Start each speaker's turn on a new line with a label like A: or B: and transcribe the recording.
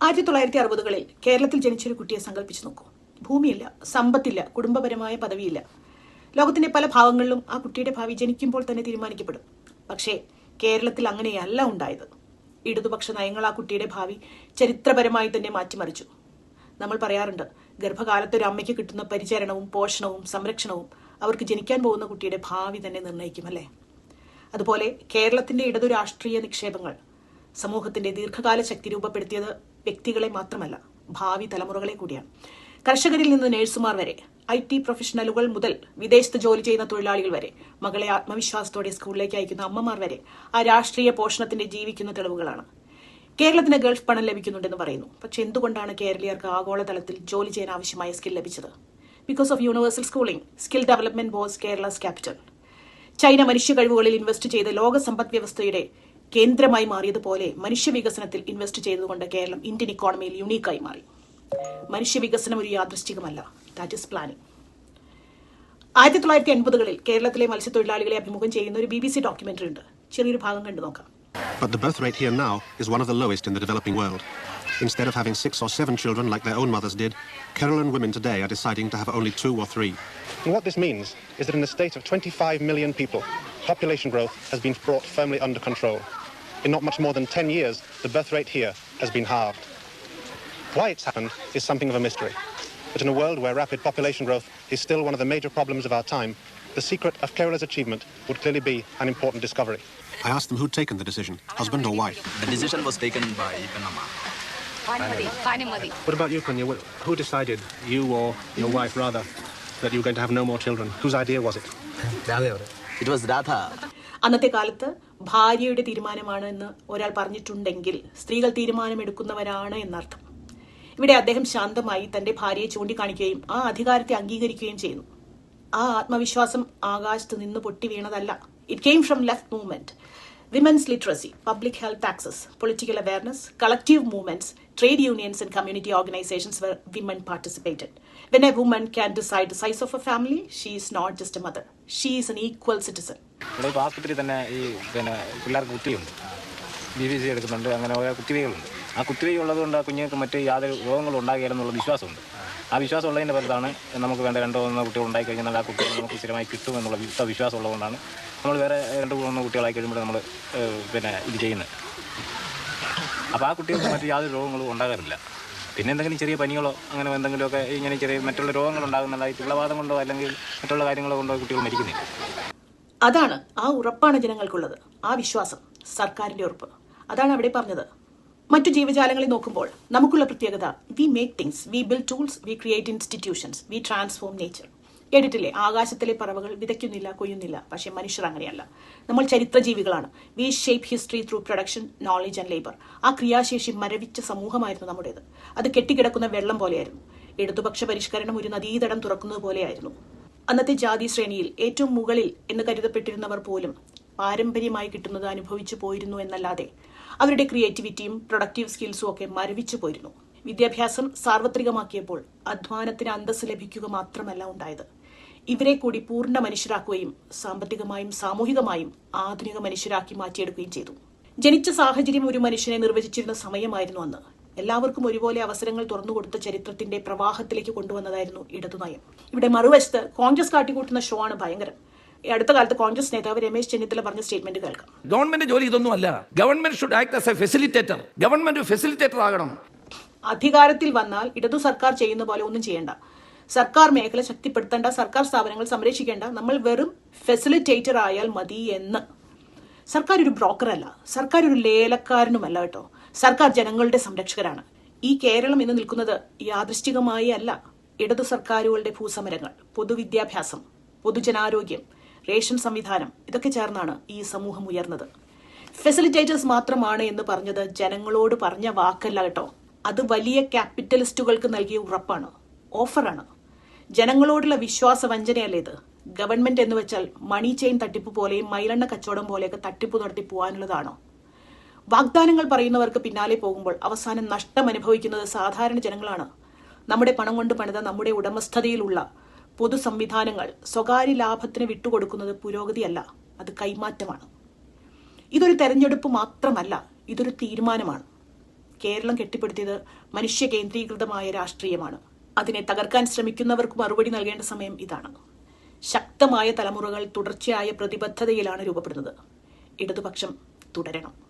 A: 1960-കളിൽ കേരളത്തിൽ ജനിച്ചൊരു കുട്ടിയെ സങ്കല്പിച്ചു നോക്കൂ. ഭൂമിയില്ല, സമ്പത്തില്ല, കുടുംബപരമായ പദവിയില്ല. ലോകത്തിന്റെ പല ഭാഗങ്ങളിലും ആ കുട്ടിയുടെ ഭാവി ജനിക്കുമ്പോൾ തന്നെ തീരുമാനിക്കപ്പെടും. പക്ഷേ കേരളത്തിൽ അങ്ങനെയല്ല ഉണ്ടായത്. ഇടതുപക്ഷ നയങ്ങൾ ആ കുട്ടിയുടെ ഭാവി ചരിത്രപരമായി തന്നെ മാറ്റിമറിച്ചു. നമ്മൾ പറയാറുണ്ട്, ഗർഭകാലത്ത് ഒരു അമ്മയ്ക്ക് കിട്ടുന്ന പരിചരണവും പോഷണവും സംരക്ഷണവും അവർക്ക് ജനിക്കാൻ പോകുന്ന കുട്ടിയുടെ ഭാവി തന്നെ നിർണ്ണയിക്കുമല്ലേ. അതുപോലെ കേരളത്തിന്റെ ഇടതു രാഷ്ട്രീയ നിക്ഷേപങ്ങൾ സമൂഹത്തിന്റെ ദീർഘകാല ശക്തി രൂപപ്പെടുത്തിയത് വ്യക്തികളെ മാത്രമല്ല, ഭാവി തലമുറകളെ കൂടിയാണ്. കർഷകരിൽ നിന്ന് നഴ്സുമാർ വരെ, IT പ്രൊഫഷണലുകൾ മുതൽ വിദേശത്ത് ജോലി ചെയ്യുന്ന തൊഴിലാളികൾ വരെ, മകളെ ആത്മവിശ്വാസത്തോടെ സ്കൂളിലേക്ക് അയക്കുന്ന അമ്മമാർ വരെ ആ രാഷ്ട്രീയ പോഷണത്തിന്റെ ജീവിക്കുന്ന തെളിവുകളാണ്. കേരളത്തിന് ഗൾഫ് പണം ലഭിക്കുന്നുണ്ടെന്ന് പറയുന്നു. പക്ഷെ എന്തുകൊണ്ടാണ് കേരളീയർക്ക് ആഗോളതലത്തിൽ ജോലി ചെയ്യാൻ ആവശ്യമായ സ്കിൽ ലഭിച്ചത്? Because of universal schooling. Skill development was Kerala's capital. China മനുഷ്യ കഴിവുകളിൽ ഇൻവെസ്റ്റ് ചെയ്ത് ലോക സമ്പദ് വ്യവസ്ഥയുടെ കേന്ദ്രമായി മാറിയതുപോലെ മനുഷ്യ വികസനത്തിൽ ഇൻവെസ്റ്റ് ചെയ്തുകൊണ്ട് കേരളം ഇന്ത്യൻ ഇക്കോണമിയിൽ യുണീക്കായി മാറി. മനുഷ്യ വികസനം ഒരു യാദൃശ്ചികമല്ല, ദാറ്റ് ഈസ് പ്ലാനിംഗ്. 1980-കളിൽ കേരളത്തിലെ മത്സ്യത്തൊഴിലാളികളെ അഭിമുഖം ചെയ്യുന്ന ഒരു BBC ഡോക്യുമെന്ററി ഉണ്ട്. ചെറിയൊരു ഭാഗം കണ്ടു നോക്കാം.
B: But the birth rate here now is one of the lowest in the developing world. Instead of having 6 or 7 children like their own mothers did, Kerala women today are deciding to have only 2 or 3.
C: And what this means is that in a state of 25 million people, population growth has been brought firmly under control. In not much more than 10 years, the birth rate here has been halved. Why it's happened is something of a mystery. But in a world where rapid population growth is still one of the major problems of our time, the secret of Kerala's achievement would clearly be an important discovery.
B: I asked them who'd taken the decision, husband or wife.
D: The decision was taken by Pannamma.
E: What about you, Panya? Who decided, you or your wife rather, that you were going to have no more children? Whose idea was it?
D: It was Radha.
A: അന്നത്തെ കാലത്ത് ഭാര്യയുടെ തീരുമാനമാണ് എന്ന് ഒരാൾ പറഞ്ഞിട്ടുണ്ടെങ്കിൽ സ്ത്രീകൾ തീരുമാനമെടുക്കുന്നവരാണ് എന്നർത്ഥം. ഇവിടെ അദ്ദേഹം ശാന്തമായി തന്റെ ഭാര്യയെ ചൂണ്ടിക്കാണിക്കുകയും ആ അധികാരത്തെ അംഗീകരിക്കുകയും ചെയ്യുന്നു. ആ ആത്മവിശ്വാസം ആകാശത്ത് നിന്ന് പൊട്ടി വീണതല്ല. It came from left movement. Women's literacy, public health access, political awareness, collective movements, trade unions and community organizations where women participated. When a woman can decide the size of a family, she is not just a mother. She is an equal citizen.
F: ഇവിടെ ആശുപത്രി തന്നെ ഈ പിള്ളേർക്ക് കുത്തിയുണ്ട്, BBC എടുക്കുന്നുണ്ട്, അങ്ങനെ ഓരോ കുത്തിവയ്കളുണ്ട്. ആ കുത്തിവയ്ക്ക് ഉള്ളതുകൊണ്ട് ആ കുഞ്ഞുങ്ങൾക്ക് മറ്റ് യാതൊരു രോഗങ്ങളും ഉണ്ടാകില്ലെന്നുള്ള വിശ്വാസമുണ്ട്. ആ വിശ്വാസം ഉള്ളതിൻ്റെ പുറത്താണ് നമുക്ക് വേണ്ട 2-3 കുട്ടികൾ ഉണ്ടായി കഴിഞ്ഞാൽ ആ കുട്ടികൾ നമുക്ക് സ്ഥിരമായി കിട്ടുമെന്നുള്ള വിശ്വാസം ഉള്ളതുകൊണ്ടാണ് നമ്മൾ വേറെ 2-3 കുട്ടികളായി കഴിയുമ്പോൾ നമ്മൾ ഇത് ചെയ്യുന്നത്. അപ്പോൾ ആ കുട്ടികൾക്ക് മറ്റു യാതൊരു രോഗങ്ങളും ഉണ്ടാകാറില്ല. പിന്നെ എന്തെങ്കിലും ചെറിയ പനികളോ അങ്ങനെ എന്തെങ്കിലുമൊക്കെ ഇങ്ങനെ ചെറിയ മറ്റുള്ള രോഗങ്ങൾ ഉണ്ടാകുന്നതായി പിള്ളവാദം കൊണ്ടോ അല്ലെങ്കിൽ മറ്റുള്ള കാര്യങ്ങളോ കൊണ്ടോ കുട്ടികൾ മരിക്കുന്നില്ല.
A: അതാണ്, ആ ഉറപ്പാണ് ജനങ്ങൾക്കുള്ളത്, ആ വിശ്വാസം, സർക്കാരിന്റെ ഉറപ്പ്. അതാണ് അവിടെ പറഞ്ഞത്. മറ്റു ജീവജാലങ്ങളെ നോക്കുമ്പോൾ നമുക്കുള്ള പ്രത്യേകത, we make things, we build tools, we create institutions, we transform nature. കേട്ടിട്ടില്ലേ, ആകാശത്തിലെ പറവകൾ വിതയ്ക്കുന്നില്ല, കൊയ്യുന്നില്ല. പക്ഷെ മനുഷ്യർ അങ്ങനെയല്ല. നമ്മൾ ചരിത്രജീവികളാണ്. We shape history through production, knowledge and labour. ആ ക്രിയാശേഷി മരവിച്ച സമൂഹമായിരുന്നു നമ്മുടേത്. അത് കെട്ടിക്കിടക്കുന്ന വെള്ളം പോലെയായിരുന്നു. ഇടതുപക്ഷ പരിഷ്കരണം ഒരു നദീതടം തുറക്കുന്നത് പോലെയായിരുന്നു. അന്നത്തെ ജാതി ശ്രേണിയിൽ ഏറ്റവും മുകളിൽ എന്ന് കരുതപ്പെട്ടിരുന്നവർ പോലും പാരമ്പര്യമായി കിട്ടുന്നത് അനുഭവിച്ചു പോയിരുന്നു എന്നല്ലാതെ അവരുടെ ക്രിയേറ്റിവിറ്റിയും പ്രൊഡക്റ്റീവ് സ്കിൽസും ഒക്കെ മരവിച്ചു പോയിരുന്നു. വിദ്യാഭ്യാസം സാർവത്രികമാക്കിയപ്പോൾ അധ്വാനത്തിന് അന്തസ്സ് ലഭിക്കുക മാത്രമല്ല ഉണ്ടായത്, ഇവരെ കൂടി പൂർണ്ണ മനുഷ്യരാക്കുകയും സാമ്പത്തികമായും സാമൂഹികമായും ആധുനിക മനുഷ്യരാക്കി മാറ്റിയെടുക്കുകയും ചെയ്തു. ജനിച്ച സാഹചര്യം ഒരു മനുഷ്യനെ നിർവചിച്ചിരുന്ന സമയമായിരുന്നു അന്ന്. എല്ലാവർക്കും ഒരുപോലെ അവസരങ്ങൾ തുറന്നുകൊടുത്ത ചരിത്രത്തിന്റെ പ്രവാഹത്തിലേക്ക് കൊണ്ടുവന്നതായിരുന്നു ഇടതുനയം. ഇവിടെ മറുവശത്ത് കോൺഗ്രസ് കാട്ടിക്കൂട്ടുന്ന ഷോ ആണ് ഭയങ്കരം. അടുത്ത കാലത്ത് കോൺഗ്രസ് നേതാവ് രമേശ് ചെന്നിത്തല പറഞ്ഞ സ്റ്റേറ്റ്മെന്റ് കേൾക്കാം.
G: ഗവൺമെന്റ് ജോലി ഇതൊന്നുമല്ല. Government should act as A facilitator. Government facilitator ആകണം.
A: അധികാരത്തിൽ വന്നാൽ ഇടതു സർക്കാർ ചെയ്യുന്ന പോലെ ഒന്നും ചെയ്യേണ്ട, സർക്കാർ മേഖല ശക്തിപ്പെടുത്തേണ്ട, സർക്കാർ സ്ഥാപനങ്ങൾ സംരക്ഷിക്കേണ്ട, നമ്മൾ വെറും ഫെസിലിറ്റേറ്റർ ആയാൽ മതി എന്ന്. സർക്കാർ ഒരു ബ്രോക്കറല്ല, സർക്കാർ ഒരു ലേലക്കാരനുമല്ല കേട്ടോ. സർക്കാർ ജനങ്ങളുടെ സംരക്ഷകരാണ്. ഈ കേരളം ഇന്ന് നിൽക്കുന്നത് യാദൃശ്ചികമായി അല്ല. ഇടതു സർക്കാരുകളുടെ ഭൂസമരങ്ങൾ, പൊതുവിദ്യാഭ്യാസം, പൊതുജനാരോഗ്യം, റേഷൻ സംവിധാനം, ഇതൊക്കെ ചേർന്നാണ് ഈ സമൂഹം ഉയർന്നത്. ഫെസിലിറ്റേറ്റേഴ്സ് മാത്രമാണ് എന്ന് പറഞ്ഞത് ജനങ്ങളോട് പറഞ്ഞ വാക്കല്ല കേട്ടോ. അത് വലിയ ക്യാപിറ്റലിസ്റ്റുകൾക്ക് നൽകിയ ഉറപ്പാണ്, ഓഫറാണ്. ജനങ്ങളോടുള്ള വിശ്വാസ വഞ്ചനയല്ലേ ഇത്? ഗവൺമെന്റ് എന്ന് വെച്ചാൽ മണി ചെയിൻ തട്ടിപ്പ് പോലെയും മൈലെണ്ണ കച്ചവടം പോലെയൊക്കെ തട്ടിപ്പ് നടത്തി പോകാനുള്ളതാണോ? വാഗ്ദാനങ്ങൾ പറയുന്നവർക്ക് പിന്നാലെ പോകുമ്പോൾ അവസാനം നഷ്ടം അനുഭവിക്കുന്നത് സാധാരണ ജനങ്ങളാണ്. നമ്മുടെ പണം കൊണ്ട് പണിത നമ്മുടെ ഉടമസ്ഥതയിലുള്ള പൊതു സംവിധാനങ്ങൾ സ്വകാര്യ ലാഭത്തിന് വിട്ടുകൊടുക്കുന്നത് പുരോഗതിയല്ല, അത് കൈമാറ്റമാണ്. ഇതൊരു തെരഞ്ഞെടുപ്പ് മാത്രമല്ല, ഇതൊരു തീരുമാനമാണ്. കേരളം കെട്ടിപ്പടുത്തിയത് മനുഷ്യ കേന്ദ്രീകൃതമായ രാഷ്ട്രീയമാണ്. അതിനെ തകർക്കാൻ ശ്രമിക്കുന്നവർക്ക് മറുപടി നൽകേണ്ട സമയം ഇതാണ്. ശക്തമായ തലമുറകൾ തുടർച്ചയായ പ്രതിബദ്ധതയിലാണ് രൂപപ്പെടുന്നത്. ഇടതുപക്ഷം തുടരണം.